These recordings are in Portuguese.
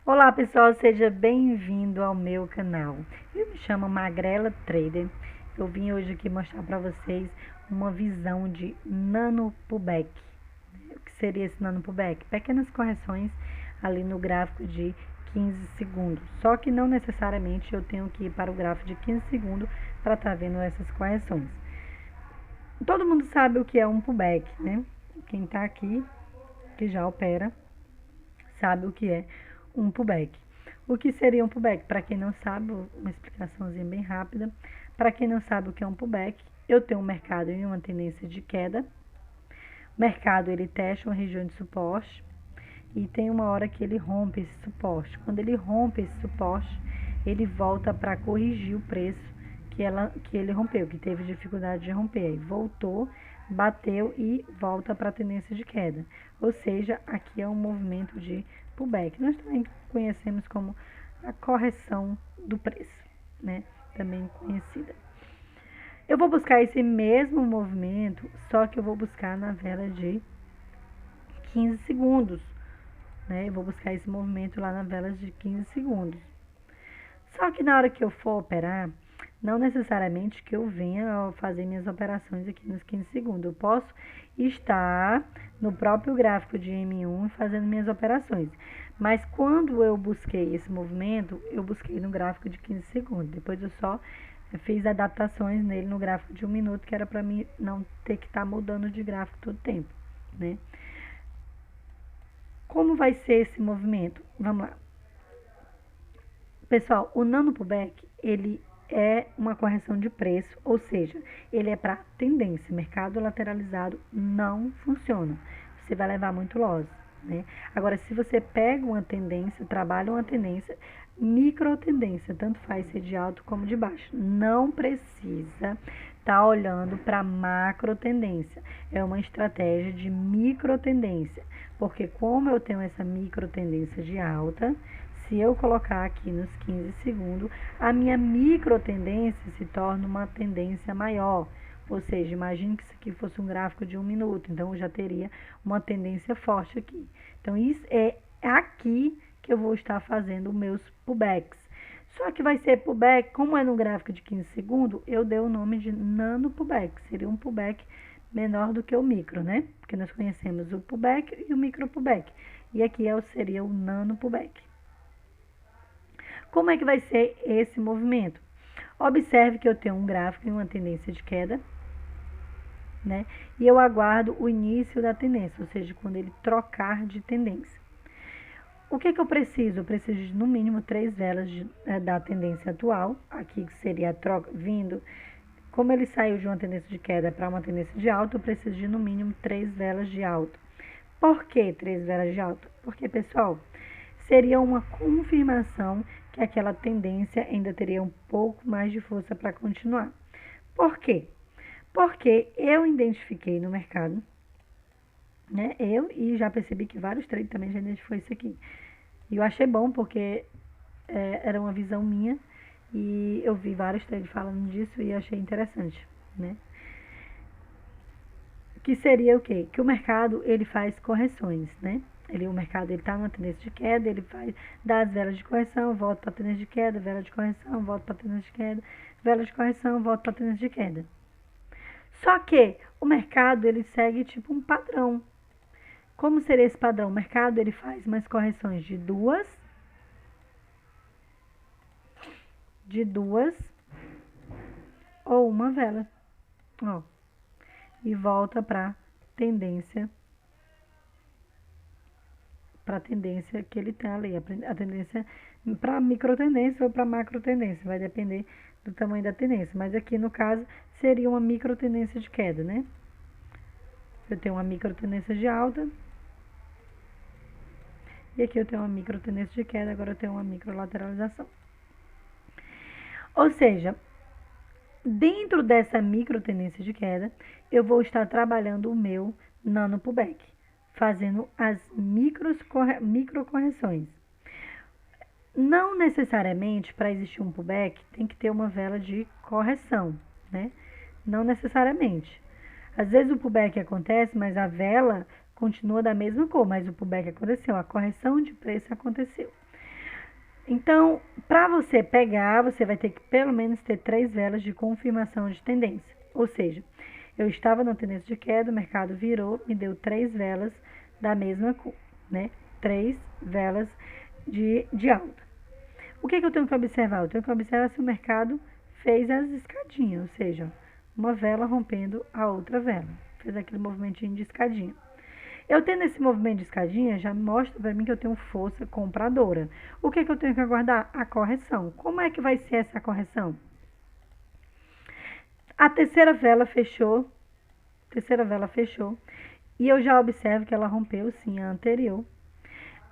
Olá pessoal, seja bem-vindo ao meu canal. Eu me chamo Magrela Trader. Eu vim hoje aqui mostrar para vocês uma visão de nano pullback. O que seria esse nano pullback? Pequenas correções ali no gráfico de 15 segundos. Só que não necessariamente eu tenho que ir para o gráfico de 15 segundos para estar vendo essas correções. Todo mundo sabe o que é um pullback, né? Quem está aqui, que já opera, sabe o que é um pullback. O que seria um pullback? Para quem não sabe, uma explicaçãozinha bem rápida. Para quem não sabe o que é um pullback, eu tenho um mercado em uma tendência de queda. O mercado ele testa uma região de suporte e tem uma hora que ele rompe esse suporte. Quando ele rompe esse suporte, ele volta para corrigir o preço que ele rompeu, que teve dificuldade de romper. Aí voltou, bateu e volta para a tendência de queda. Ou seja, aqui é um movimento de pullback. Nós também conhecemos como a correção do preço, né? Também conhecida. Eu vou buscar esse mesmo movimento, só que eu vou buscar na vela de 15 segundos, né? Eu vou buscar esse movimento lá na vela de 15 segundos. Só que na hora que eu for operar, não necessariamente que eu venha fazer minhas operações aqui nos 15 segundos. Eu posso estar no próprio gráfico de M1 fazendo minhas operações. Mas quando eu busquei esse movimento, eu busquei no gráfico de 15 segundos. Depois eu só fiz adaptações nele no gráfico de 1 minuto, que era para mim não ter que estar mudando de gráfico todo tempo, né? Como vai ser esse movimento? Vamos lá. Pessoal, o nano pullback, ele é uma correção de preço, ou seja, ele é para tendência. Mercado lateralizado não funciona. Você vai levar muito loss, né? Agora, se você pega uma tendência, trabalha uma tendência, micro tendência, tanto faz ser de alto como de baixo. Não precisa estar olhando para macro tendência. É uma estratégia de micro tendência, porque como eu tenho essa micro tendência de alta, se eu colocar aqui nos 15 segundos, a minha micro tendência se torna uma tendência maior. Ou seja, imagine que isso aqui fosse um gráfico de 1 minuto, então eu já teria uma tendência forte aqui. Então, isso é aqui que eu vou estar fazendo os meus pullbacks. Só que vai ser pullback, como é no gráfico de 15 segundos, eu dei o nome de nano pullback. Seria um pullback menor do que o micro, né? Porque nós conhecemos o pullback e o micro pullback. E aqui seria o nano pullback. Como é que vai ser esse movimento? Observe que eu tenho um gráfico em uma tendência de queda, né? E eu aguardo o início da tendência, ou seja, quando ele trocar de tendência. O que eu preciso? Eu preciso de no mínimo 3 velas da tendência atual, aqui que seria a troca vindo. Como ele saiu de uma tendência de queda para uma tendência de alta, eu preciso de no mínimo 3 velas de alta. Por que 3 velas de alta? Porque, pessoal, seria uma confirmação que aquela tendência ainda teria um pouco mais de força para continuar. Por quê? Porque eu identifiquei no mercado, né? E já percebi que vários traders também já identificou isso aqui. E eu achei bom porque era uma visão minha e eu vi vários traders falando disso e achei interessante, né? Que seria o quê? Que o mercado ele faz correções, né? O mercado está numa tendência de queda, ele vai dar as velas de correção, volta para a tendência de queda, vela de correção, volta para a tendência de queda, vela de correção, volta para a tendência de queda. Só que o mercado ele segue tipo um padrão. Como seria esse padrão? O mercado ele faz mais correções de duas ou uma vela, ó, e volta para tendência que ele tem ali, a tendência para micro tendência ou para macro tendência, vai depender do tamanho da tendência, mas aqui no caso seria uma micro tendência de queda, né? Eu tenho uma micro tendência de alta e aqui eu tenho uma micro tendência de queda, agora eu tenho uma micro lateralização. Ou seja, dentro dessa micro tendência de queda, eu vou estar trabalhando o meu nano pullback, fazendo as micro correções. Não necessariamente para existir um pullback tem que ter uma vela de correção, né? Não necessariamente. Às vezes o pullback acontece, mas a vela continua da mesma cor, mas o pullback aconteceu, a correção de preço aconteceu. Então, para você pegar, você vai ter que pelo menos ter 3 velas de confirmação de tendência. Ou seja, eu estava na tendência de queda, o mercado virou, me deu 3 velas da mesma cor, né? 3 velas de alta. O que eu tenho que observar? Eu tenho que observar se o mercado fez as escadinhas, ou seja, uma vela rompendo a outra vela. Fez aquele movimentinho de escadinha. Eu tendo esse movimento de escadinha, já mostra para mim que eu tenho força compradora. O que eu tenho que aguardar? A correção. Como é que vai ser essa correção? A terceira vela fechou, e eu já observo que ela rompeu sim a anterior.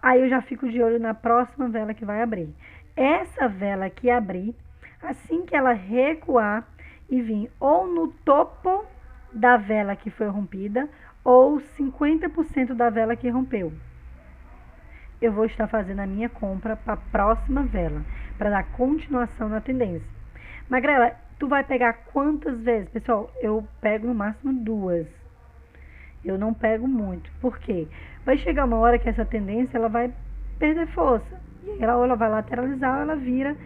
Aí eu já fico de olho na próxima vela que vai abrir. Essa vela que abrir, assim que ela recuar e vir ou no topo da vela que foi rompida, ou 50% da vela que rompeu, eu vou estar fazendo a minha compra para a próxima vela, para dar continuação na tendência. Magrela, tu vai pegar quantas vezes? Pessoal, eu pego no máximo 2. Eu não pego muito. Por quê? Vai chegar uma hora que essa tendência ela vai perder força. E aí ela vai lateralizar ou ela vira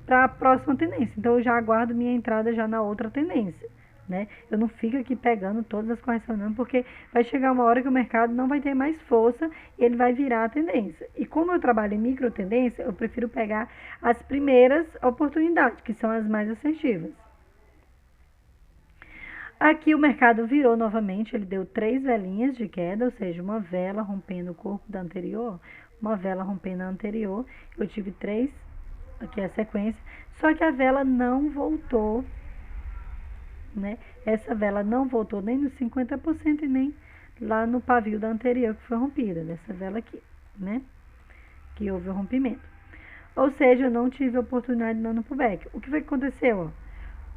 para a próxima tendência. Então eu já aguardo minha entrada já na outra tendência. Né? Eu não fico aqui pegando todas as correções não, porque vai chegar uma hora que o mercado não vai ter mais força e ele vai virar a tendência. E como eu trabalho em micro tendência, eu prefiro pegar as primeiras oportunidades, que são as mais assertivas. Aqui o mercado virou novamente, ele deu 3 velinhas de queda, ou seja, uma vela rompendo o corpo da anterior, uma vela rompendo a anterior. Eu tive 3, aqui é a sequência, só que a vela não voltou, né? Essa vela não voltou nem nos 50% e nem lá no pavio da anterior que foi rompida, dessa vela aqui, né? Que houve o rompimento. Ou seja, eu não tive oportunidade de nano pullback. O que foi que aconteceu?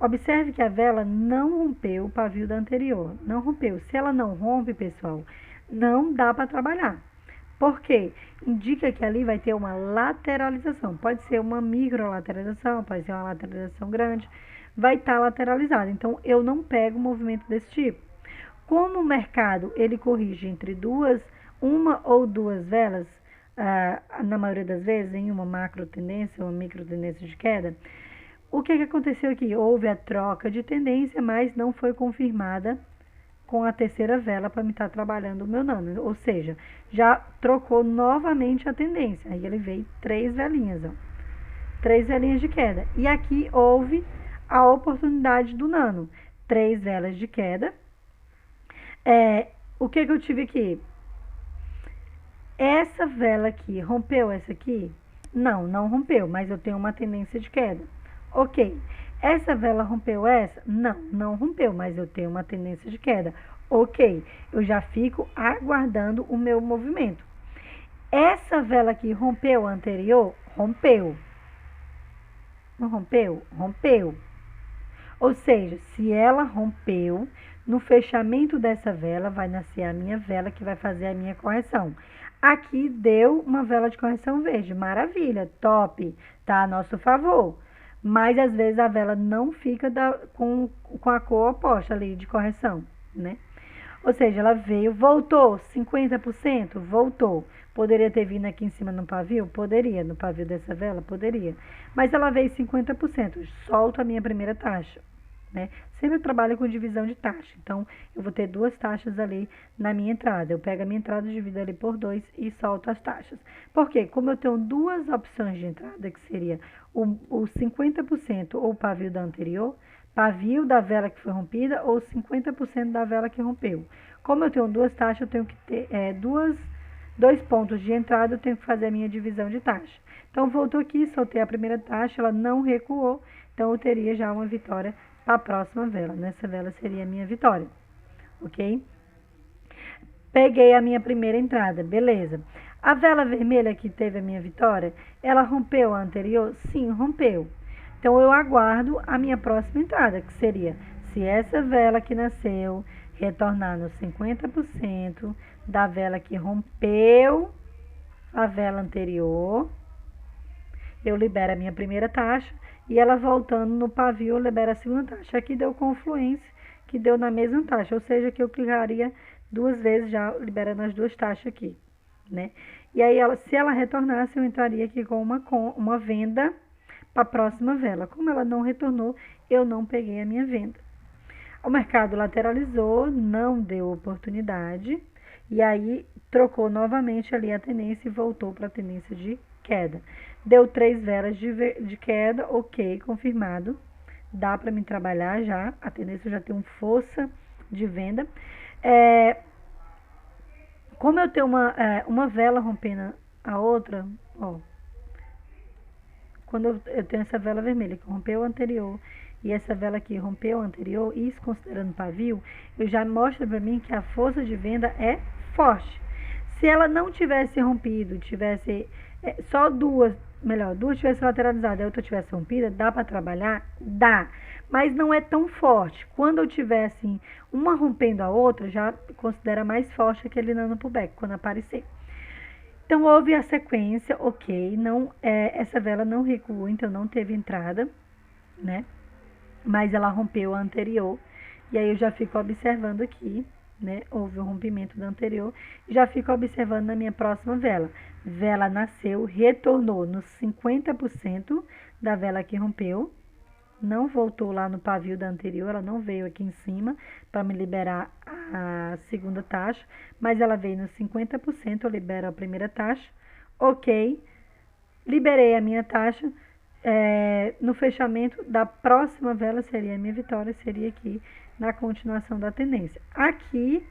Observe que a vela não rompeu o pavio da anterior, não rompeu. Se ela não rompe, pessoal, não dá para trabalhar. Por quê? Indica que ali vai ter uma lateralização. Pode ser uma microlateralização, pode ser uma lateralização grande, vai estar lateralizada. Então, eu não pego movimento desse tipo. Como o mercado ele corrige entre uma ou duas velas, na maioria das vezes, em uma macro tendência ou uma micro tendência de queda, o que aconteceu aqui? Houve a troca de tendência, mas não foi confirmada com a terceira vela para me estar trabalhando o meu nano. Ou seja, já trocou novamente a tendência. Aí ele veio 3 velinhas, ó. 3 velinhas de queda. E aqui houve a oportunidade do nano. 3 velas de queda. O que eu tive aqui? Essa vela aqui, rompeu essa aqui? Não, não rompeu, mas eu tenho uma tendência de queda. Ok. Essa vela rompeu essa? Não, não rompeu, mas eu tenho uma tendência de queda. Ok. Eu já fico aguardando o meu movimento. Essa vela aqui rompeu a anterior? Rompeu. Não rompeu? Rompeu. Ou seja, se ela rompeu, no fechamento dessa vela vai nascer a minha vela que vai fazer a minha correção. Aqui deu uma vela de correção verde. Maravilha, top. Tá a nosso favor. Mas às vezes a vela não fica com a cor oposta ali de correção, né? Ou seja, ela veio, voltou 50%, voltou. Poderia ter vindo aqui em cima no pavio? Poderia, no pavio dessa vela? Poderia. Mas ela veio 50%, solto a minha primeira taxa, né? Sempre eu trabalho com divisão de taxa, então eu vou ter 2 taxas ali na minha entrada. Eu pego a minha entrada, divido ali por 2 e solto as taxas. Por quê? Como eu tenho 2 opções de entrada, que seria o 50% ou o pavio da anterior, pavio da vela que foi rompida ou 50% da vela que rompeu. Como eu tenho 2 taxas, eu tenho que ter 2 pontos de entrada, eu tenho que fazer a minha divisão de taxa. Então, voltou aqui, soltei a primeira taxa, ela não recuou, então eu teria já uma vitória para a próxima vela. Nessa vela seria a minha vitória, ok? Peguei a minha primeira entrada, beleza. A vela vermelha que teve a minha vitória, ela rompeu a anterior? Sim, rompeu. Então, eu aguardo a minha próxima entrada, que seria, se essa vela que nasceu retornar nos 50% da vela que rompeu a vela anterior, eu libero a minha primeira taxa e ela voltando no pavio, eu libero a segunda taxa. Aqui deu confluência, que deu na mesma taxa, ou seja, que eu clicaria 2 vezes já liberando as 2 taxas aqui, né? E aí, se ela retornasse, eu entraria aqui com uma venda para a próxima vela. Como ela não retornou, eu não peguei a minha venda. O mercado lateralizou, não deu oportunidade, e aí trocou novamente ali a tendência e voltou para a tendência de queda. Deu 3 velas de queda, ok, confirmado. Dá para me trabalhar já, a tendência já tem força de venda. Como eu tenho uma vela rompendo a outra, ó, quando eu tenho essa vela vermelha que rompeu a anterior e essa vela aqui rompeu a anterior, isso considerando pavio, eu já mostra para mim que a força de venda é forte. Se ela não tivesse rompido, tivesse só duas tivesse lateralizado e a outra tivesse rompida, dá para trabalhar? Dá, mas não é tão forte. Quando eu tivesse uma rompendo a outra, já considera mais forte aquele nano pullback quando aparecer. Então, houve a sequência, ok, essa vela não recuou, então não teve entrada, né? Mas ela rompeu a anterior, e aí eu já fico observando aqui, né? Houve o rompimento da anterior, já fico observando na minha próxima vela. Vela nasceu, retornou nos 50% da vela que rompeu, não voltou lá no pavio da anterior, ela não veio aqui em cima para me liberar a segunda taxa, mas ela veio nos 50%, eu libero a primeira taxa, ok, liberei a minha taxa, no fechamento da próxima vela seria a minha vitória, seria aqui na continuação da tendência. Aqui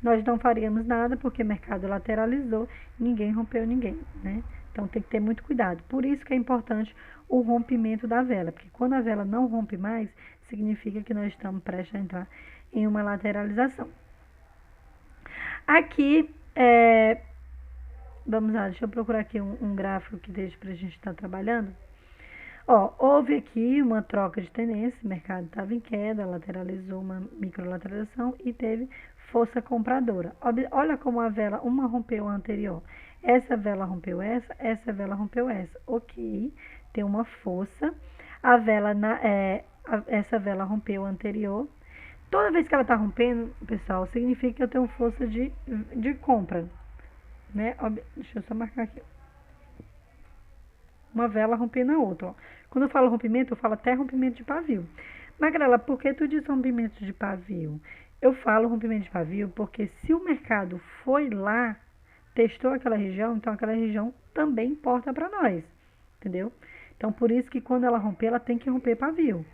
nós não faríamos nada porque o mercado lateralizou, ninguém rompeu ninguém, né? Então tem que ter muito cuidado. Por isso que é importante o rompimento da vela, porque quando a vela não rompe mais, significa que nós estamos prestes a entrar em uma lateralização. Aqui, vamos lá, deixa eu procurar aqui um gráfico que deixe para a gente estar trabalhando. Ó, houve aqui uma troca de tendência, o mercado estava em queda, lateralizou uma microlateralização e teve força compradora. Olha como a vela, uma rompeu a anterior. Essa vela rompeu essa vela rompeu essa. Ok, tem uma força. A vela, essa vela rompeu a anterior. Toda vez que ela está rompendo, pessoal, significa que eu tenho força de compra. Né? Deixa eu só marcar aqui. Uma vela rompendo a outra. Ó. Quando eu falo rompimento, eu falo até rompimento de pavio. Magrela, por que tu diz rompimento de pavio? Eu falo rompimento de pavio porque se o mercado foi lá, testou aquela região, então aquela região também importa para nós, entendeu? Então, por isso que quando ela romper, ela tem que romper pavio,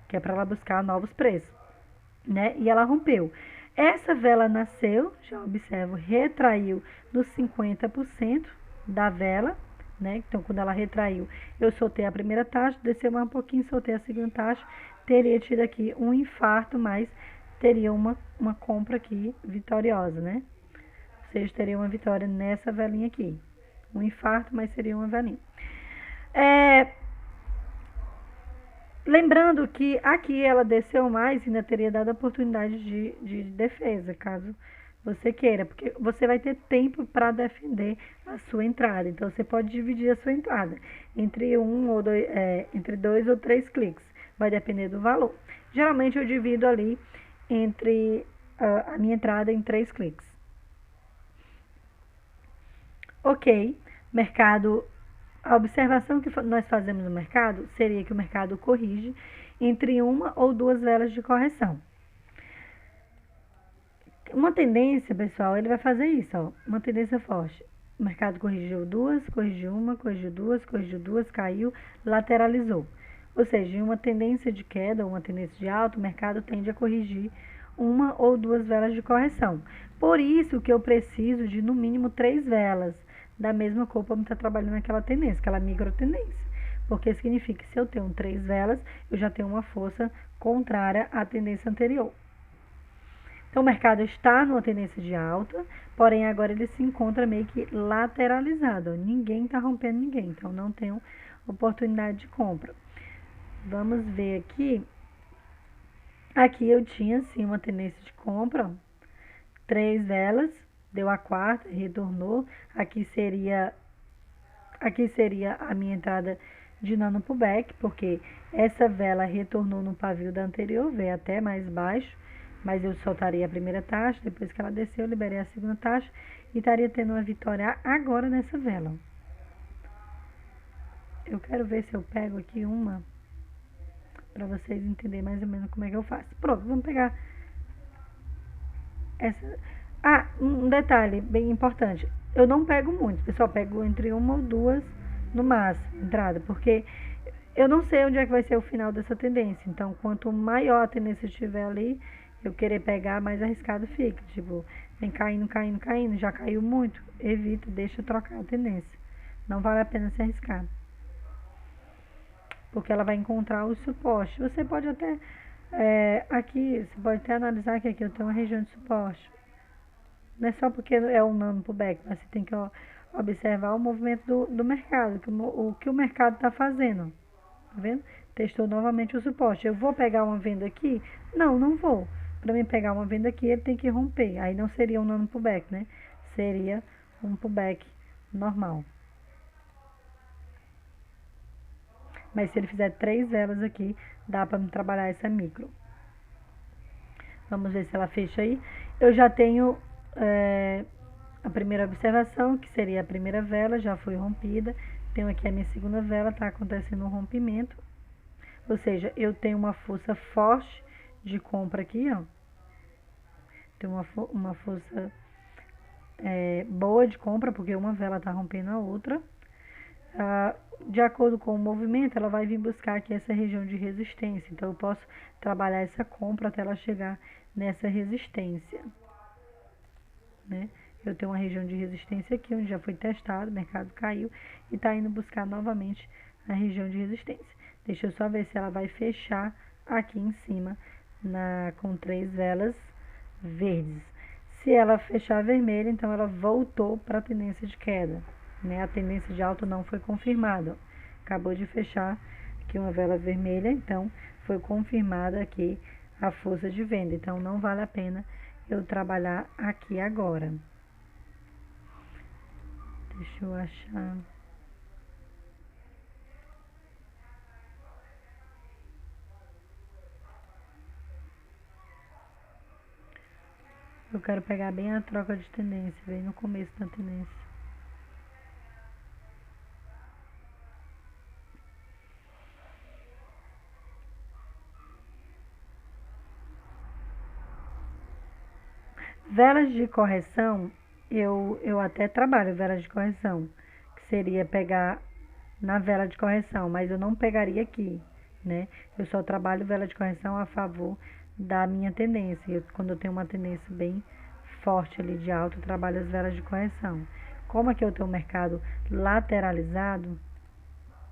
que é para ela buscar novos preços, né? E ela rompeu. Essa vela nasceu, já observo, retraiu nos 50% da vela, né? Então, quando ela retraiu, eu soltei a primeira taxa, desceu mais um pouquinho, soltei a segunda taxa, teria tido aqui um infarto, mas teria uma compra aqui vitoriosa, né? Ou seja, teria uma vitória nessa velinha aqui. Um infarto, mas seria uma velinha. Lembrando que aqui ela desceu mais e ainda teria dado oportunidade de defesa, caso você queira, porque você vai ter tempo para defender a sua entrada. Então, você pode dividir a sua entrada entre entre 2 ou 3 cliques. Vai depender do valor. Geralmente, eu divido ali entre a minha entrada em 3 cliques. Ok, mercado. A observação que nós fazemos no mercado seria que o mercado corrige entre uma ou duas velas de correção. Uma tendência, pessoal, ele vai fazer isso, ó, uma tendência forte. O mercado corrigiu duas, corrigiu uma, corrigiu duas, caiu, lateralizou. Ou seja, em uma tendência de queda ou uma tendência de alta, o mercado tende a corrigir uma ou duas velas de correção. Por isso que eu preciso de, no mínimo, 3 velas da mesma cor para estar trabalhando naquela tendência, aquela micro tendência. Porque significa que se eu tenho 3 velas, eu já tenho uma força contrária à tendência anterior. Então, o mercado está numa tendência de alta, porém agora ele se encontra meio que lateralizado. Ninguém está rompendo ninguém, então não tem oportunidade de compra. Vamos ver aqui. Aqui eu tinha sim uma tendência de compra, 3 velas, deu a quarta, retornou. Aqui seria a minha entrada de nano pullback, porque essa vela retornou no pavio da anterior, veio até mais baixo, mas eu soltaria a primeira taxa, depois que ela desceu, eu liberei a segunda taxa e estaria tendo uma vitória agora nessa vela. Eu quero ver se eu pego aqui uma, para vocês entenderem mais ou menos como é que eu faço. Pronto, vamos pegar essa. Ah, um detalhe bem importante. Eu não pego muito, pessoal, pego entre uma ou duas no máximo, entrada, porque eu não sei onde é que vai ser o final dessa tendência. Então, quanto maior a tendência estiver ali, eu querer pegar, mais arriscado fica. Tipo, vem caindo, caindo, caindo, já caiu muito, evita, deixa trocar a tendência. Não vale a pena se arriscar. Porque ela vai encontrar o suporte. Você pode até, aqui, você pode até analisar que aqui eu tenho uma região de suporte. Não é só porque é um nano pullback, mas você tem que observar o movimento do mercado, o que o mercado está fazendo. Tá vendo? Testou novamente o suporte. Eu vou pegar uma venda aqui? Não, não vou. Para mim pegar uma venda aqui, ele tem que romper. Aí não seria um nano pullback, né? Seria um pullback normal. Mas se ele fizer 3 velas aqui, dá para me trabalhar essa micro. Vamos ver se ela fecha aí. Eu já tenho a primeira observação, que seria a primeira vela, já foi rompida. Tenho aqui a minha segunda vela, está acontecendo um rompimento. Ou seja, eu tenho uma força forte de compra aqui, ó. Tem uma força boa de compra, porque uma vela está rompendo a outra. De acordo com o movimento, ela vai vir buscar aqui essa região de resistência. Então, eu posso trabalhar essa compra até ela chegar nessa resistência, né? Eu tenho uma região de resistência aqui, onde já foi testado, o mercado caiu e está indo buscar novamente a região de resistência. Deixa eu só ver se ela vai fechar aqui em cima com 3 velas verdes. Se ela fechar vermelha, então ela voltou para a tendência de queda, né? A tendência de alta não foi confirmada. Acabou de fechar aqui uma vela vermelha, então foi confirmada aqui a força de venda. Então não vale a pena eu trabalhar aqui agora. Deixa eu achar. Eu quero pegar bem a troca de tendência, bem no começo da tendência. Velas de correção, eu até trabalho velas de correção, que seria pegar na vela de correção, mas eu não pegaria aqui, né? Eu só trabalho vela de correção a favor da minha tendência. Quando eu tenho uma tendência bem forte ali de alta, eu trabalho as velas de correção. Como aqui eu tenho um mercado lateralizado,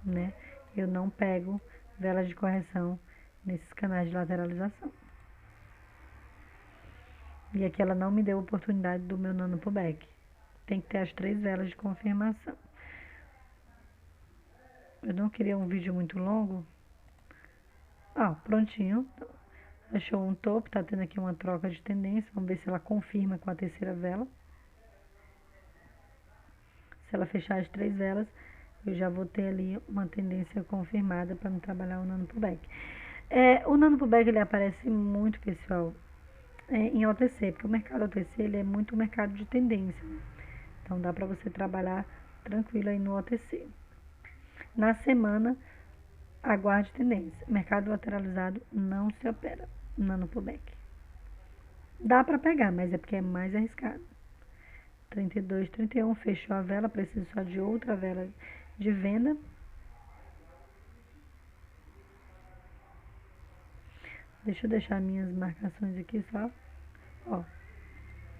né? Eu não pego velas de correção nesses canais de lateralização. E aqui ela não me deu a oportunidade do meu nano pullback. Tem que ter as 3 velas de confirmação. Eu não queria um vídeo muito longo. Prontinho. Achou um topo, tá tendo aqui uma troca de tendência. Vamos ver se ela confirma com a terceira vela. Se ela fechar as 3 velas, eu já vou ter ali uma tendência confirmada para me trabalhar o nano pullback. O nano pullback ele aparece muito, pessoal, em OTC, porque o mercado OTC ele é muito mercado de tendência. Então dá para você trabalhar tranquilo aí no OTC. Na semana, aguarde tendência. Mercado lateralizado não se opera nano pullback. Dá para pegar, mas é porque é mais arriscado. 32, 31, fechou a vela, preciso só de outra vela de venda. Deixa eu deixar minhas marcações aqui só. Ó,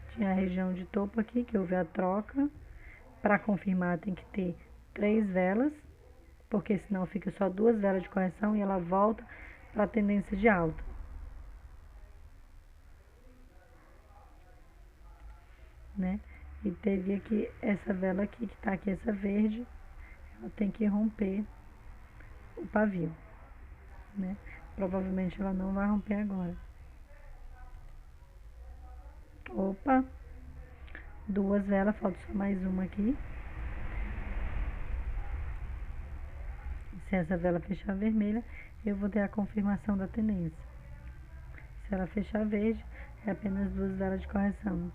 tinha a região de topo aqui, que houve a troca. Para confirmar tem que ter 3 velas, porque senão fica só 2 velas de correção e ela volta para a tendência de alta. Né? E teve aqui essa vela aqui, que tá aqui essa verde, ela tem que romper o pavio, né? Provavelmente ela não vai romper agora. Opa! 2 velas, falta só mais uma aqui. Se essa vela fechar vermelha, eu vou ter a confirmação da tendência. Se ela fechar verde, é apenas 2 velas de correção.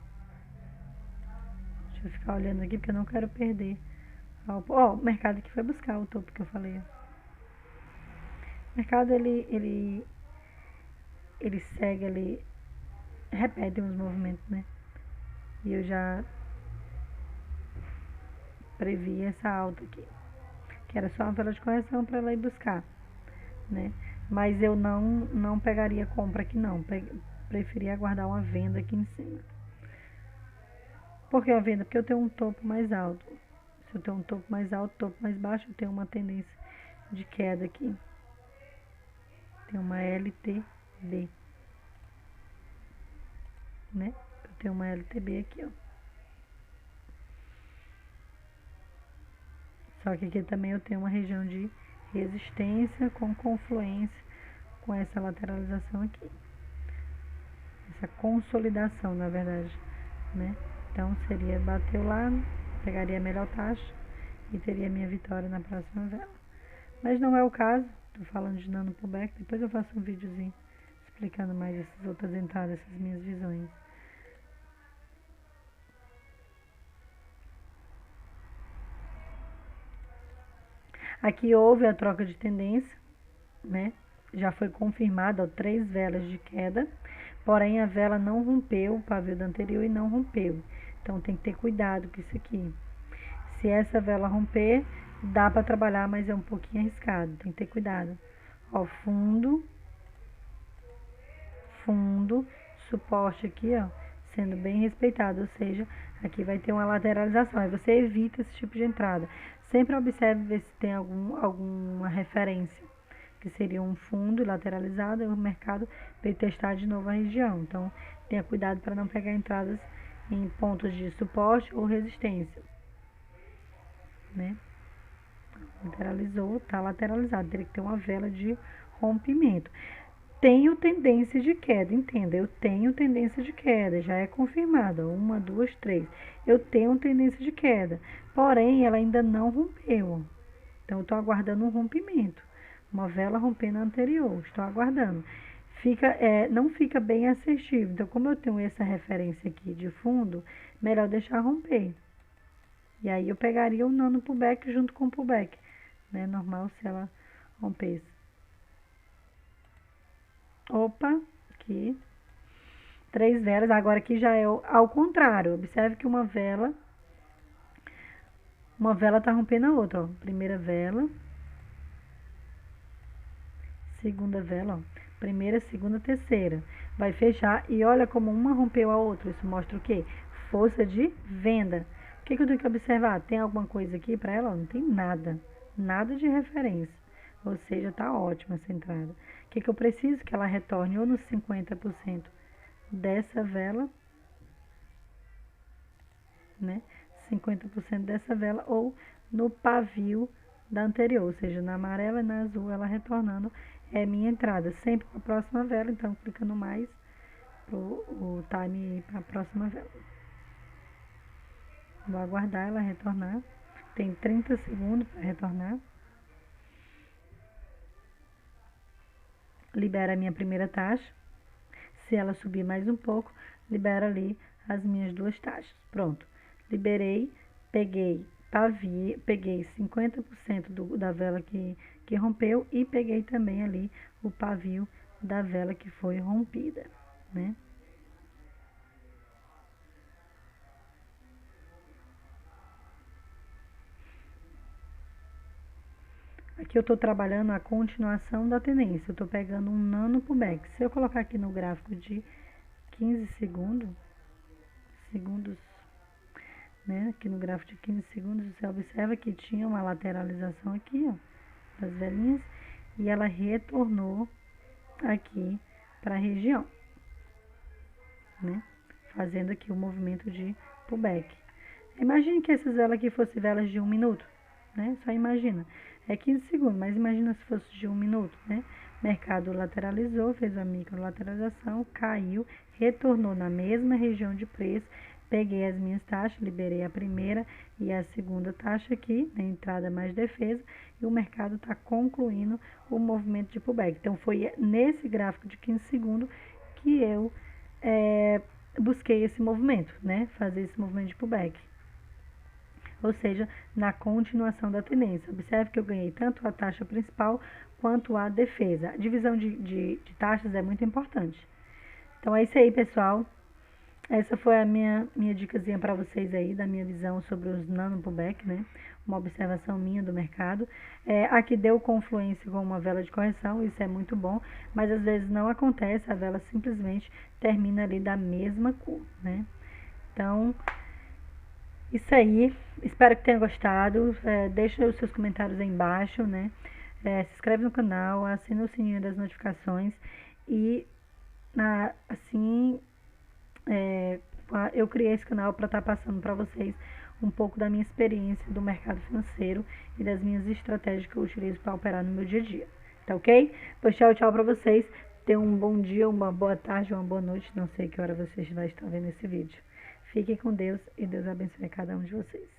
Deixa eu ficar olhando aqui porque eu não quero perder. Ó, o mercado aqui foi buscar o topo que eu falei. O mercado, ele segue, ele repete uns movimentos, né? E eu já previ essa alta aqui, que era só uma vela de correção para ela ir buscar, né? Mas eu não pegaria compra aqui não, preferia aguardar uma venda aqui em cima. Por que a venda? Porque eu tenho um topo mais alto. Se eu tenho um topo mais alto, topo mais baixo, eu tenho uma tendência de queda aqui. Tem uma LTB, né? Eu tenho uma LTB aqui, ó. Só que aqui também eu tenho uma região de resistência com confluência com essa lateralização aqui. Essa consolidação, na verdade, né? Então seria, bateu lá, pegaria a melhor taxa e teria minha vitória na próxima vela. Mas não é o caso, tô falando de nano pullback, depois eu faço um videozinho explicando mais essas outras entradas, essas minhas visões. Aqui houve a troca de tendência, né? Já foi confirmada, ó, 3 velas de queda, porém a vela não rompeu o pavio da anterior e não rompeu. Então tem que ter cuidado com isso aqui. Se essa vela romper, dá para trabalhar, mas é um pouquinho arriscado, tem que ter cuidado. Ó, fundo, suporte aqui, ó, sendo bem respeitado, ou seja, aqui vai ter uma lateralização, aí você evita esse tipo de entrada. Sempre observe ver se tem alguma referência, que seria um fundo lateralizado, e o mercado veio testar de novo a região. Então, tenha cuidado para não pegar entradas em pontos de suporte ou resistência, né? Lateralizou, tá lateralizado, teria que ter uma vela de rompimento. Tenho tendência de queda, entenda, eu tenho tendência de queda, já é confirmada, 1, 2, 3. Eu tenho tendência de queda, porém ela ainda não rompeu. Então eu estou aguardando um rompimento, uma vela rompendo a anterior, estou aguardando. Não fica bem assertivo, então como eu tenho essa referência aqui de fundo, melhor deixar romper. E aí eu pegaria o nano pullback junto com o pullback, né? Normal se ela rompesse. Opa, aqui. 3 velas, agora aqui já é ao contrário. Observe que uma vela tá rompendo a outra, ó. Primeira vela. Segunda vela, ó. Primeira, segunda, terceira. Vai fechar e olha como uma rompeu a outra. Isso mostra o quê? Força de venda. O que eu tenho que observar? Tem alguma coisa aqui para ela? Não tem nada. Nada de referência. Ou seja, tá ótima essa entrada. O que eu preciso? Que ela retorne ou nos 50% dessa vela, né? 50% dessa vela ou no pavio da anterior, ou seja, na amarela e na azul ela retornando é minha entrada. Sempre para a próxima vela, então clicando mais o time para a próxima vela. Vou aguardar ela retornar. Tem 30 segundos para retornar. Libera a minha primeira taxa. Se ela subir mais um pouco, libera ali as minhas 2 taxas. Pronto. Liberei, peguei 50% da vela que rompeu e peguei também ali o pavio da vela que foi rompida, né? Aqui eu estou trabalhando a continuação da tendência. Eu estou pegando um nano pullback. Se eu colocar aqui no gráfico de 15 segundos, né? Aqui no gráfico de 15 segundos, você observa que tinha uma lateralização aqui, ó, das velinhas, e ela retornou aqui para a região, né? Fazendo aqui o movimento de pullback. Imagine que essas velas aqui fossem velas de 1 minuto, né? Só imagina. É 15 segundos, mas imagina se fosse de 1 minuto, né? Mercado lateralizou, fez uma micro lateralização, caiu, retornou na mesma região de preço, peguei as minhas taxas, liberei a primeira e a segunda taxa aqui, na entrada mais defesa, e o mercado está concluindo o movimento de pullback. Então, foi nesse gráfico de 15 segundos que eu busquei esse movimento, né? Fazer esse movimento de pullback. ou seja, na continuação da tendência. Observe que eu ganhei tanto a taxa principal quanto a defesa. A divisão de taxas é muito importante. Então é isso aí, pessoal. Essa foi a minha dicasinha para vocês aí, da minha visão sobre os nano pullback, né? Uma observação minha do mercado. Aqui deu confluência com uma vela de correção, isso é muito bom, mas às vezes não acontece, a vela simplesmente termina ali da mesma cor, né? Então, isso aí, espero que tenha gostado. Deixa os seus comentários aí embaixo, né? Se inscreve no canal, assina o sininho das notificações e assim eu criei esse canal para estar passando para vocês um pouco da minha experiência do mercado financeiro e das minhas estratégias que eu utilizo para operar no meu dia a dia. Tá ok? Pois tchau, tchau para vocês. Tenham um bom dia, uma boa tarde, uma boa noite. Não sei que hora vocês vão estar vendo esse vídeo. Fiquem com Deus e Deus abençoe cada um de vocês.